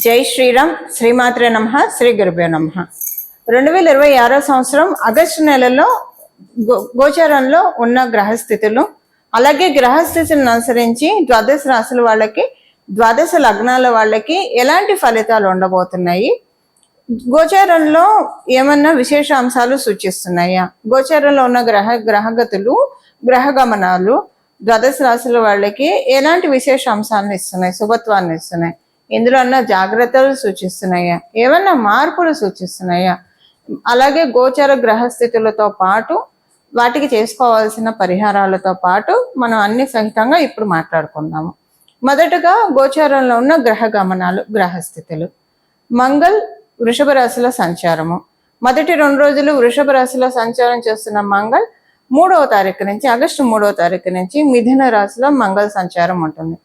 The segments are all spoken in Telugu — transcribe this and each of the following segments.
జై శ్రీరామ్. శ్రీమాత్రే నమః. శ్రీ గురుభ్యో నమః. 2026 సంవత్సరం ఆగస్టు నెలలో గోచారంలో ఉన్న గ్రహస్థితులు, అలాగే గ్రహస్థితులను అనుసరించి ద్వాదశ రాశుల వాళ్ళకి, ద్వాదశ లగ్నాల వాళ్ళకి ఎలాంటి ఫలితాలు ఉండబోతున్నాయి, గోచారంలో ఏమన్నా విశేష అంశాలు సూచిస్తున్నాయా, గోచారంలో ఉన్న గ్రహగతులు, గ్రహ గమనాలు ద్వాదశ రాశుల వాళ్ళకి ఎలాంటి విశేష అంశాలను ఇస్తున్నాయి, శుభత్వాన్ని ఇస్తున్నాయి, ఇందులో అన్న జాగ్రత్తలు సూచిస్తున్నాయా, ఏమన్నా మార్పులు సూచిస్తున్నాయా, అలాగే గోచర గ్రహస్థితులతో పాటు వాటికి చేసుకోవాల్సిన పరిహారాలతో పాటు మనం అన్ని సహితంగా ఇప్పుడు మాట్లాడుకుందాము. మొదటగా గోచారంలో ఉన్న గ్రహ గమనాలు, గ్రహస్థితులు. మంగళ్ వృషభ రాశిలో సంచారము. మొదటి 2 రోజులు వృషభ రాశిలో సంచారం చేస్తున్న మంగళ్ 3వ తారీఖు నుంచి, ఆగస్టు 3వ తారీఖు నుంచి మిథున రాశిలో మంగళ సంచారం ఉంటుంది.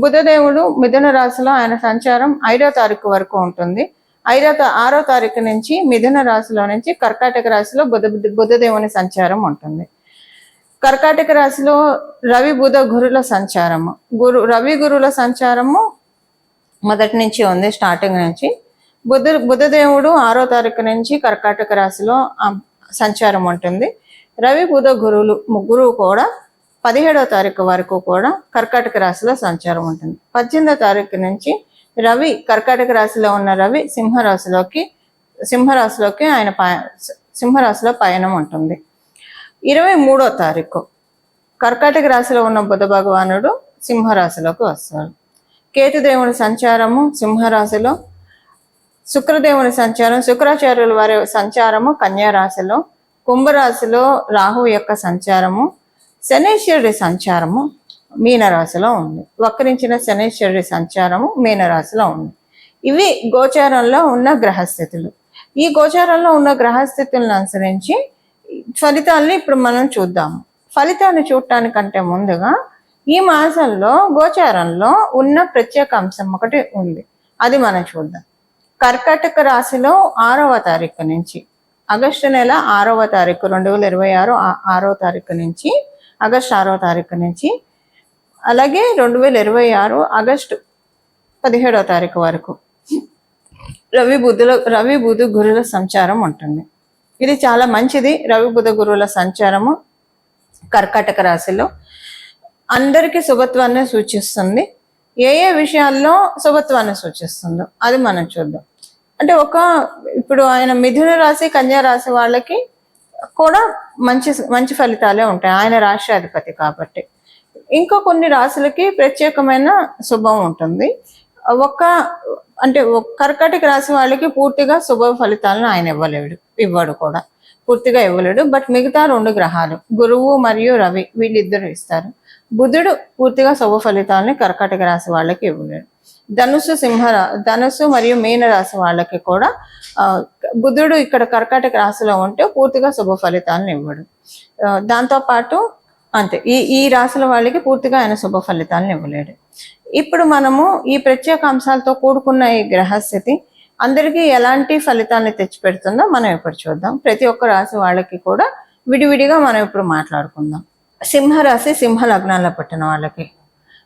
బుధదేవుడు మిథున రాశిలో ఆయన సంచారం 5వ తారీఖు వరకు ఉంటుంది. 6వ తారీఖు నుంచి మిథున రాశిలో నుంచి కర్కాటక రాశిలో బుధదేవుని సంచారం ఉంటుంది. కర్కాటక రాశిలో రవి బుధ గురుల సంచారము, రవి గురుల సంచారము మొదటి నుంచి ఉంది, స్టార్టింగ్ నుంచి. బుధదేవుడు 6వ తారీఖు నుంచి కర్కాటక రాశిలో సంచారం ఉంటుంది. రవి బుధ గురువులు ముగ్గురు కూడా 17వ తారీఖు వరకు కూడా కర్కాటక రాశిలో సంచారం ఉంటుంది. 18వ తారీఖు నుంచి రవి కర్కాటక రాశిలో ఉన్న రవి సింహరాశిలోకి ఆయన సింహరాశిలో పయనం ఉంటుంది. 23వ తారీఖు కర్కాటక రాశిలో ఉన్న బుధ భగవానుడు సింహరాశిలోకి వస్తాడు. కేతుదేవుని సంచారము సింహరాశిలో, శుక్రదేవుని సంచారం, శుక్రాచార్యుల వారి సంచారము కన్యా రాశిలో, కుంభరాశిలో రాహు యొక్క సంచారము, శనీశ్వరుడి సంచారము మీనరాశిలో ఉంది. వక్రించిన శనీశ్వరుడి సంచారము మీనరాశిలో ఉంది. ఇవి గోచారంలో ఉన్న గ్రహస్థితులు. ఈ గోచారంలో ఉన్న గ్రహస్థితులను అనుసరించి ఫలితాలని ఇప్పుడు మనం చూద్దాము. ఫలితాన్ని చూడటానికంటే ముందుగా ఈ మాసంలో గోచారంలో ఉన్న ప్రత్యేక అంశం ఒకటి ఉంది, అది మనం చూద్దాం. కర్కాటక రాశిలో 6వ తారీఖు నుంచి, ఆగస్టు నెల 6వ తారీఖు 2026 6వ తారీఖు నుంచి, ఆగస్టు 6వ తారీఖు నుంచి, అలాగే 2026 ఆగస్టు 17వ తారీఖు వరకు రవి బుధ గురుల సంచారం ఉంటుంది. ఇది చాలా మంచిది. రవి బుధ గురువుల సంచారము కర్కాటక రాశిలో అందరికీ శుభత్వాన్ని సూచిస్తుంది. ఏ విషయాల్లో శుభత్వాన్ని సూచిస్తుందో అది మనం చూద్దాం. అంటే ఇప్పుడు ఆయన మిథున రాశి, కన్యా రాశి వాళ్ళకి కూడా మంచి ఫలితాలే ఉంటాయి, ఆయన రాశి అధిపతి కాబట్టి. ఇంకా కొన్ని రాశులకి ప్రత్యేకమైన శుభం ఉంటుంది. కర్కాటక రాశి వాళ్ళకి పూర్తిగా శుభ ఫలితాలను ఆయన ఇవ్వడు కూడా, పూర్తిగా ఇవ్వలేడు. బట్ మిగతా 2 గ్రహాలు గురువు మరియు రవి వీళ్ళిద్దరు ఇస్తారు. బుధుడు పూర్తిగా శుభ ఫలితాలని కర్కాటక రాశి వాళ్ళకి ఇవ్వలేడు. ధనుసు మరియు మీన రాశి వాళ్ళకి కూడా బుధుడు ఇక్కడ కర్కాటక రాశిలో ఉంటే పూర్తిగా శుభ ఫలితాలను ఇవ్వడు. దాంతోపాటు అంతే, ఈ రాశుల వాళ్ళకి పూర్తిగా ఆయన శుభ ఫలితాలను ఇవ్వలేడు. ఇప్పుడు మనము ఈ ప్రత్యేక అంశాలతో కూడుకున్న ఈ గ్రహస్థితి అందరికీ ఎలాంటి ఫలితాన్ని తెచ్చిపెడుతుందో మనం ఇప్పుడు చూద్దాం. ప్రతి ఒక్క రాశి వాళ్ళకి కూడా విడివిడిగా మనం ఇప్పుడు మాట్లాడుకుందాం. సింహరాశి, సింహ లగ్నాల్లో పుట్టిన వాళ్ళకి,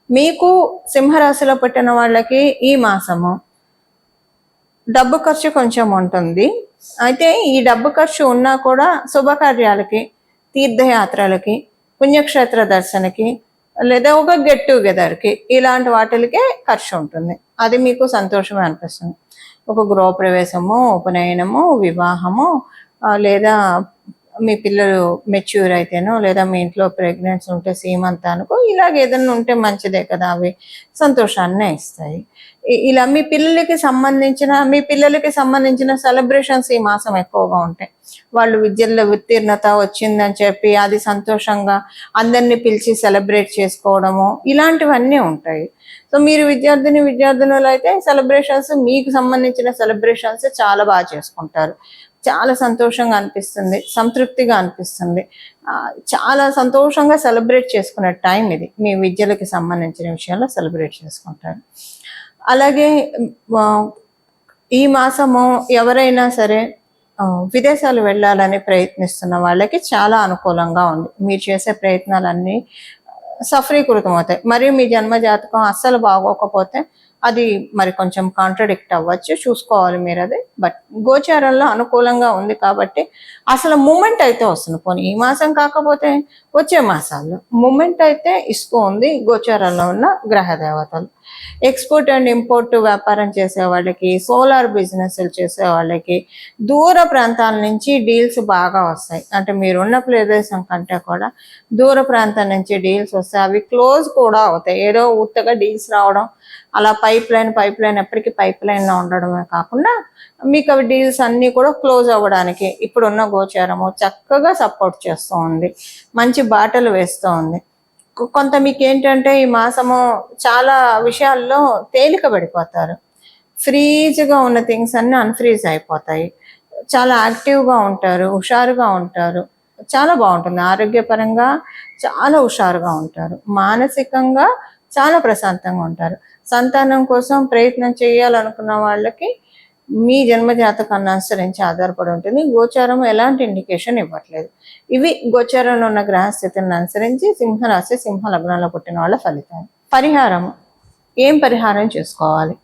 మీకు సింహరాశిలో పుట్టిన వాళ్ళకి ఈ మాసము డబ్బు ఖర్చు కొంచెం ఉంటుంది. అయితే ఈ డబ్బు ఖర్చు ఉన్నా కూడా శుభకార్యాలకి, తీర్థయాత్రలకి, పుణ్యక్షేత్ర దర్శనకి, లేదా ఒక గెట్ టుగెదర్కి, ఇలాంటి వాటికే ఖర్చు ఉంటుంది. అది మీకు సంతోషమే అనిపిస్తుంది. ఒక గృహప్రవేశము, ఉపనయనము, వివాహము, లేదా మీ పిల్లలు మెచ్యూర్ అయితేనో, లేదా మీ ఇంట్లో ప్రెగ్నెన్సీ ఉంటే సీమంతానికో, ఇలాగ ఏదైనా ఉంటే మంచిదే కదా, అవి సంతోషాన్నే ఇస్తాయి. ఇలా మీ పిల్లలకి సంబంధించిన సెలబ్రేషన్స్ ఈ మాసం ఎక్కువగా ఉంటాయి. వాళ్ళు విద్యలో ఉత్తీర్ణత వచ్చిందని చెప్పి అది సంతోషంగా అందరినీ పిలిచి సెలబ్రేట్ చేసుకోవడము, ఇలాంటివన్నీ ఉంటాయి. సో మీరు విద్యార్థినులు అయితే సెలబ్రేషన్స్, మీకు సంబంధించిన సెలబ్రేషన్స్ చాలా బాగా చేసుకుంటారు. చాలా సంతోషంగా అనిపిస్తుంది, సంతృప్తిగా అనిపిస్తుంది. చాలా సంతోషంగా సెలబ్రేట్ చేసుకునే టైం ఇది. మీ విద్యలకు సంబంధించిన విషయాల్లో సెలబ్రేట్ చేసుకుంటారు. అలాగే ఈ మాసము ఎవరైనా సరే విదేశాలు వెళ్ళాలని ప్రయత్నిస్తున్న వాళ్ళకి చాలా అనుకూలంగా ఉంది. మీరు చేసే ప్రయత్నాలన్నీ సఫలీకృతం అవుతాయి. మరియు మీ జన్మ జాతకం అస్సలు బాగోకపోతే అది మరి కొంచెం కాంట్రడిక్ట్ అవ్వచ్చు, చూసుకోవాలి మీరు అది. బట్ గోచారంలో అనుకూలంగా ఉంది కాబట్టి అసలు మూమెంట్ అయితే వస్తుంది. పోనీ ఈ మాసం కాకపోతే వచ్చే మాసాల్లో మూమెంట్ అయితే ఇస్తూ ఉంది గోచారంలో ఉన్న గ్రహ దేవతలు. ఎక్స్పోర్ట్ అండ్ ఇంపోర్ట్ వ్యాపారం చేసే వాళ్ళకి, సోలార్ బిజినెస్లు చేసే వాళ్ళకి దూర ప్రాంతాల నుంచి డీల్స్ బాగా వస్తాయి. అంటే మీరున్న ప్రదేశం కంటే కూడా దూర ప్రాంతం నుంచి డీల్స్ వస్తాయి. అవి క్లోజ్ కూడా అవుతాయి. ఏదో ఉత్తగా డీల్స్ రావడం, అలా పైప్ లైన్ ఎప్పటికీ పైప్ లైన్లో ఉండడమే కాకుండా మీకు అవి డీల్స్ అన్నీ కూడా క్లోజ్ అవ్వడానికి ఇప్పుడున్న గోచారము చక్కగా సపోర్ట్ చేస్తూ ఉంది, మంచి బాటలు వేస్తూ ఉంది. కొంత మీకు ఏంటంటే ఈ మాసము చాలా విషయాల్లో తేలిక పడిపోతారు. ఫ్రీజ్గా ఉన్న థింగ్స్ అన్నీ అన్ఫ్రీజ్ అయిపోతాయి. చాలా యాక్టివ్గా ఉంటారు, హుషారుగా ఉంటారు. చాలా బాగుంటుంది. ఆరోగ్యపరంగా చాలా హుషారుగా ఉంటారు. మానసికంగా చాలా ప్రశాంతంగా ఉంటారు. సంతానం కోసం ప్రయత్నం చేయాలనుకున్న వాళ్ళకి మీ జన్మ జాతకాన్ని అనుసరించి ఆధారపడి ఉంటుంది. గోచారం ఎలాంటి ఇండికేషన్ ఇవ్వట్లేదు. ఇవి గోచారంలో ఉన్న గ్రహస్థితిని అనుసరించి సింహరాశి, సింహ లగ్నంలో పుట్టిన వాళ్ళ ఫలితాలు. పరిహారం, ఏం పరిహారం చేసుకోవాలి?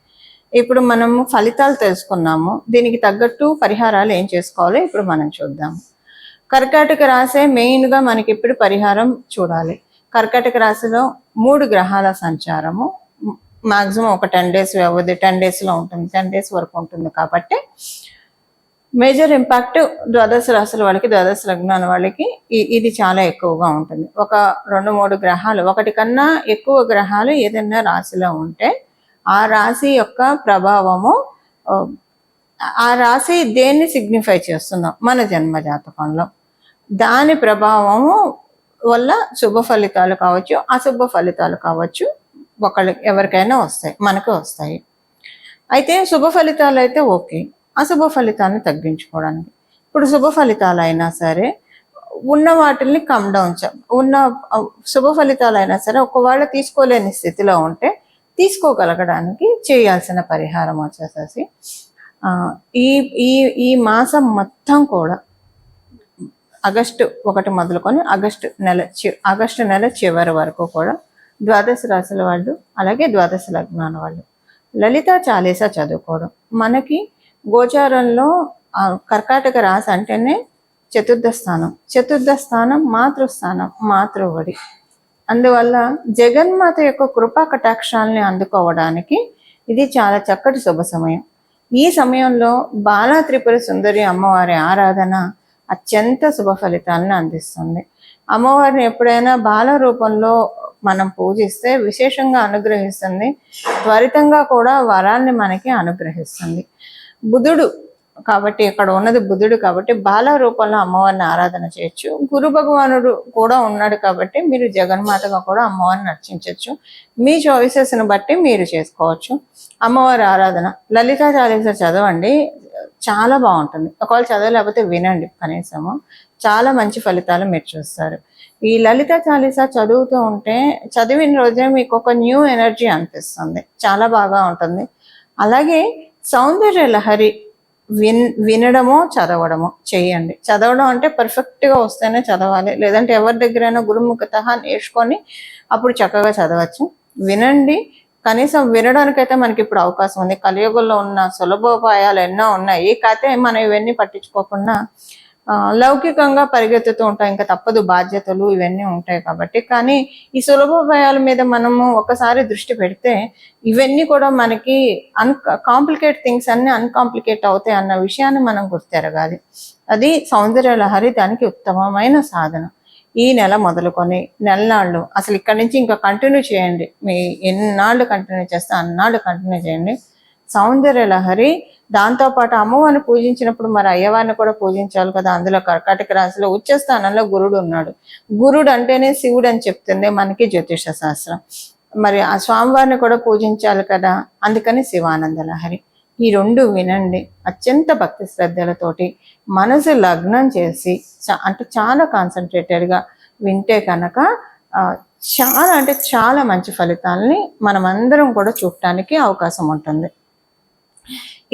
ఇప్పుడు మనం ఫలితాలు తెలుసుకున్నాము. దీనికి తగ్గట్టు పరిహారాలు ఏం చేసుకోవాలో ఇప్పుడు మనం చూద్దాము. కర్కాటక రాశి మెయిన్గా మనకి ఇప్పుడు పరిహారం చూడాలి. కర్కాటక రాశిలో 3 గ్రహాల సంచారము మాక్సిమం ఒక 10 days వ్యవధి, 10 daysలో ఉంటుంది, 10 days వరకు ఉంటుంది. కాబట్టి మేజర్ ఇంపాక్ట్ ద్వాదశ రాశుల వాళ్ళకి, ద్వాదశ లగ్నాల వాళ్ళకి ఇది చాలా ఎక్కువగా ఉంటుంది. ఒక 2-3 గ్రహాలు, ఒకటి కన్నా ఎక్కువ గ్రహాలు ఏదైనా రాశిలో ఉంటే ఆ రాశి యొక్క ప్రభావము, ఆ రాశి దేన్ని సిగ్నిఫై చేస్తుందో మన జన్మ జాతకంలో, దాని ప్రభావము వల్ల శుభ ఫలితాలు కావచ్చు, అశుభ ఫలితాలు కావచ్చు, ఎవరికైనా వస్తాయి, మనకు వస్తాయి. అయితే శుభ ఫలితాలు అయితే ఓకే, అశుభ ఫలితాలను తగ్గించుకోవడానికి. ఇప్పుడు శుభ ఫలితాలు అయినా సరే ఉన్న వాటిల్ని కమ్ డౌన్, ఉన్న శుభ ఫలితాలు అయినా సరే ఒకవేళ తీసుకోలేని స్థితిలో ఉంటే తీసుకోగలగడానికి చేయాల్సిన పరిహారం వచ్చేసేసి ఈ ఈ ఈ మాసం మొత్తం కూడా ఆగస్టు 1 మొదలుకొని ఆగస్టు నెల చివరి వరకు కూడా ద్వాదశ రాశుల వాళ్ళు, అలాగే ద్వాదశ లగ్నాల వాళ్ళు లలితా చాలీసా చదువుకోవడం. మనకి గోచారంలో కర్కాటక రాశి అంటేనే చతుర్థ స్థానం మాతృస్థానం, మాతృవడి. అందువల్ల జగన్మాత యొక్క కృపా కటాక్షాలని అందుకోవడానికి ఇది చాలా చక్కటి శుభ సమయం. ఈ సమయంలో బాలా త్రిపుర సుందరి అమ్మవారి ఆరాధన అత్యంత శుభ ఫలితాలను అందిస్తుంది. అమ్మవారిని ఎప్పుడైనా బాల రూపంలో మనం పూజిస్తే విశేషంగా అనుగ్రహిస్తుంది, త్వరితంగా కూడా వరాల్ని మనకి అనుగ్రహిస్తుంది. బుధుడు కాబట్టి, ఇక్కడ ఉన్నది బుధుడు కాబట్టి బాల రూపంలో అమ్మవారిని ఆరాధన చేయొచ్చు. గురు భగవానుడు కూడా ఉన్నాడు కాబట్టి మీరు జగన్మాతగా కూడా అమ్మవారిని అర్చించవచ్చు. మీ చాయిసెస్ని బట్టి మీరు చేసుకోవచ్చు. అమ్మవారి ఆరాధన లలితా చాలీసా చదవండి, చాలా బాగుంటుంది. ఒకవేళ చదవలేకపోతే వినండి, కనీసము చాలా మంచి ఫలితాలు మీరు చూస్తారు. ఈ లలిత చాలీసా చదువుతూ ఉంటే చదివిన రోజే మీకు ఒక న్యూ ఎనర్జీ అనిపిస్తుంది, చాలా బాగా ఉంటుంది. అలాగే సౌందర్య లహరి వినడమో చదవడమో చేయండి. చదవడం అంటే పర్ఫెక్ట్గా వస్తేనే చదవాలి, లేదంటే ఎవరి దగ్గరైనా గురుముఖత నేర్చుకొని అప్పుడు చక్కగా చదవచ్చు. వినండి, కనీసం వినడానికైతే మనకి ఇప్పుడు అవకాశం ఉంది. కలియుగంలో ఉన్న సులభోపాయాలు ఎన్నో ఉన్నాయి, కాకపోతే మనం ఇవన్నీ పట్టించుకోకుండా లౌకికంగా పరిగెత్తుతూ ఉంటాం, ఇంకా తప్పదు, బాధ్యతలు ఇవన్నీ ఉంటాయి కాబట్టి. కానీ ఈ సులభోపాయాల మీద మనము ఒకసారి దృష్టి పెడితే ఇవన్నీ కూడా మనకి కాంప్లికేట్ థింగ్స్ అన్ని అన్కాంప్లికేట్ అవుతాయి అన్న విషయాన్ని మనం గుర్తెరగాలి. అది సౌందర్య లహరి దానికి ఉత్తమమైన సాధన. ఈ నెల మొదలుకొని నెలనాళ్ళు అసలు ఇక్కడి నుంచి ఇంకా కంటిన్యూ చేయండి. మీ ఎన్నాళ్ళు కంటిన్యూ చేస్తే అన్నాళ్ళు కంటిన్యూ చేయండి. సౌందర్య లహరి, దాంతోపాటు అమ్మవారిని పూజించినప్పుడు మరి అయ్యవారిని కూడా పూజించాలి కదా. అందులో కర్కాటక రాశిలో ఉచ్చ స్థానంలో గురుడు ఉన్నాడు. గురుడు అంటేనే శివుడు అని చెప్తుంది మనకి జ్యోతిష శాస్త్రం. మరి ఆ స్వామివారిని కూడా పూజించాలి కదా, అందుకని శివానంద లహరి. ఈ 2 వినండి, అత్యంత భక్తి శ్రద్ధలతోటి మనసు లగ్నం చేసి అంటే చాలా కాన్సన్ట్రేటెడ్గా వింటే కనుక చాలా అంటే చాలా మంచి ఫలితాలని మనమందరం కూడా చూడటానికి అవకాశం ఉంటుంది.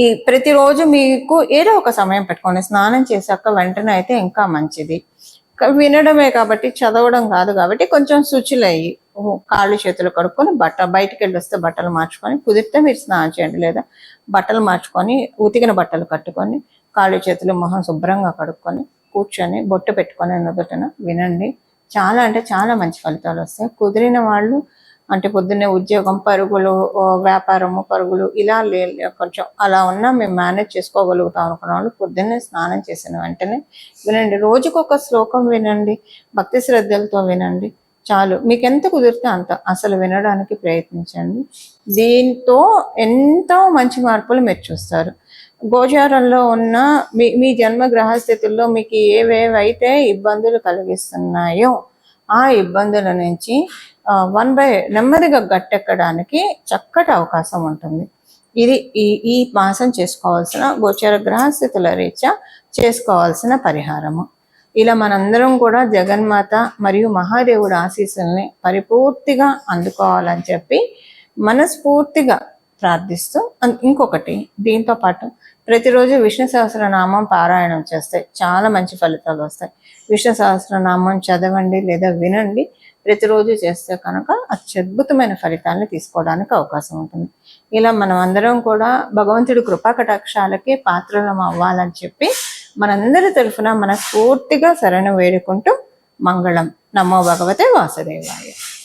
ఈ ప్రతిరోజు మీకు ఏదో ఒక సమయం పెట్టుకోండి. స్నానం చేశాక వెంటనే అయితే ఇంకా మంచిది. వినడమే కాబట్టి, చదవడం కాదు కాబట్టి కొంచెం శుచులయ్యి కాళ్ళు చేతులు కడుక్కొని బయటికి వెళ్ళి వస్తే బట్టలు మార్చుకొని, కుదిరితే మీరు స్నానం చేయండి, లేదా బట్టలు మార్చుకొని ఉతికిన బట్టలు కట్టుకొని కాళ్ళు చేతులు మొహం శుభ్రంగా కడుక్కొని కూర్చొని బొట్టు పెట్టుకొని నుదుటన వినండి. చాలా అంటే చాలా మంచి ఫలితాలు వస్తాయి. కుదిరిన వాళ్ళు అంటే పొద్దున్నే ఉద్యోగం, పరుగులు, వ్యాపారము, పరుగులు ఇలా కొంచెం అలా ఉన్నా మేము మేనేజ్ చేసుకోగలుగుతాం అనుకున్న వాళ్ళు పొద్దున్నే స్నానం చేసిన వెంటనే వినండి. రోజుకొక శ్లోకం వినండి, భక్తి శ్రద్ధలతో వినండి. చాలు, మీకు ఎంత కుదిరితే అంత అసలు వినడానికి ప్రయత్నించండి. దీంతో ఎంతో మంచి మార్పులు మీరు చూస్తారు. గోచారంలో ఉన్న మీ జన్మ గ్రహస్థితుల్లో మీకు ఏవేవైతే ఇబ్బందులు కలిగిస్తున్నాయో ఆ ఇబ్బందుల నుంచి నెమ్మదిగా గట్టెక్కడానికి చక్కటి అవకాశం ఉంటుంది. ఇది ఈ మాసం చేసుకోవాల్సిన గోచర గ్రహస్థితుల రీత్యా చేసుకోవాల్సిన పరిహారము. ఇలా మనందరం కూడా జగన్మాత మరియు మహాదేవుడు ఆశీస్సుల్ని పరిపూర్తిగా అందుకోవాలని చెప్పి మనస్ఫూర్తిగా ప్రార్థిస్తూ, ఇంకొకటి దీంతో పాటు ప్రతిరోజు విష్ణు సహస్రనామం పారాయణం చేస్తే చాలా మంచి ఫలితాలు వస్తాయి. విష్ణు సహస్రనామం చదవండి లేదా వినండి. ప్రతిరోజు చేస్తే కనుక అత్యద్భుతమైన ఫలితాలను తీసుకోవడానికి అవకాశం ఉంటుంది. ఇలా మనం అందరం కూడా భగవంతుడి కృపా కటాక్షాలకి పాత్రలం అవ్వాలని చెప్పి మనందరి తరఫున మనస్ఫూర్తిగా శరణు వేడుకుంటూ మంగళం. నమో భగవతే వాసుదేవాయ.